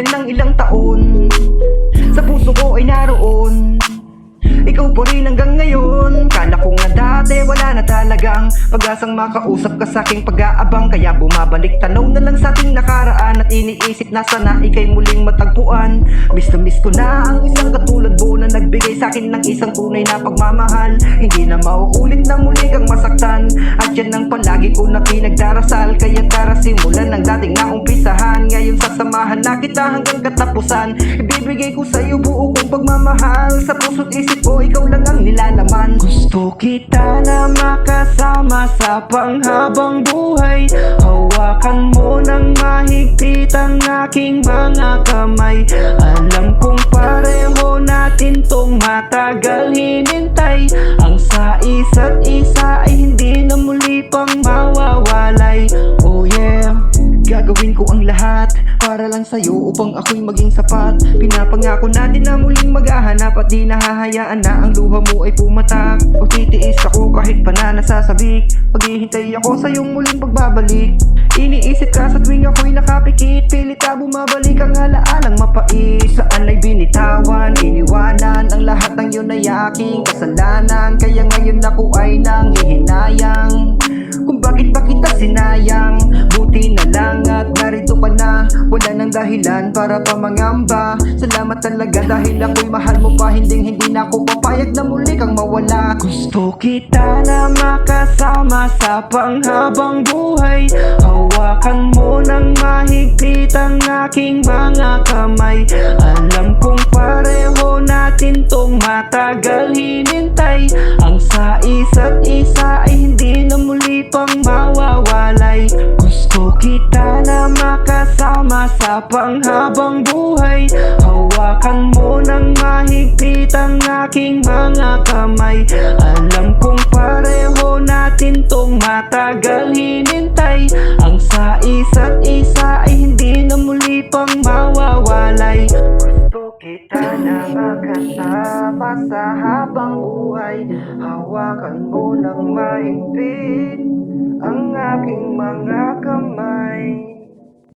Bilang ng ilang taon, sa puso ko ay naroon ikaw pa rin hanggang ngayon. Kala ko nga dati wala na talagang pag-asang makausap ka sa aking pag-aabang. Kaya bumabalik tanaw na lang sa ating nakaraan, at iniisip na sana ika'y muling matagpuan. Miss na miss ko na ang isang katulad mo na nagbigay sa akin ng isang tunay na pagmamahal. Hindi na mauulit na muli kang masaktan, at yan ang palagi ko na pinagdarasal. Kaya tara simulan ng dating naumpisahan. Ngayon sasamahan na kita hanggang katapusan. Ibibigay ko sa'yo buo kong pagmamahal. Sa puso't isip ko ikaw lang ang nilalaman. Gusto kita na makasama sa panghabang buhay. Hawakan mo ng mahigpit ang aking mga kamay. Alam kong pareho natin tong matagal hinintay. Ang sa isa't isa ay hindi na muli pang mawawalay. Oh yeah, gagawin ko ang lahat para lang sa'yo upang ako'y maging sapat. Pinapangako natin na muling maghahanap, at di nahahayaan na ang luha mo ay pumatak. O titiis ako kahit pa na nasasabik, maghihintay ako sa iyong muling pagbabalik. Iniisip ka sa tuwing ako'y nakapikit, pilit ka bumabalik ang alaalang mapait. Saan ay binitawan, iniwanan, ang lahat ng yun ay aking kasalanan. Kaya ngayon ako ay nanghihinayang kung bakit pa kita sinayang. Buti na lang at narito ka na, wala nang dahilan para pa mangamba. Salamat talaga dahil ako'y mahal mo pa. Hindi na ako papayag na muli kang mawala. Gusto kita na makasama sa panghabang buhay. Hawakan mo ng mahigpit ang aking mga kamay. Alam kong pareho natin tong matagal hinintay. Ang sa isa't isa ay hindi na muli pang mawawalay. Gusto kita na makasama sa panghabang buhay. Hawakan mo ng mahigpit ang aking mga kamay. Alam kong pareho natin tong matagal hinintay. Ang sa isa't isa ay hindi na muli pang mawawalay. Gusto kita na makasama sa habang buhay. Hawakan mo ng mahigpit ang aking mga kamay.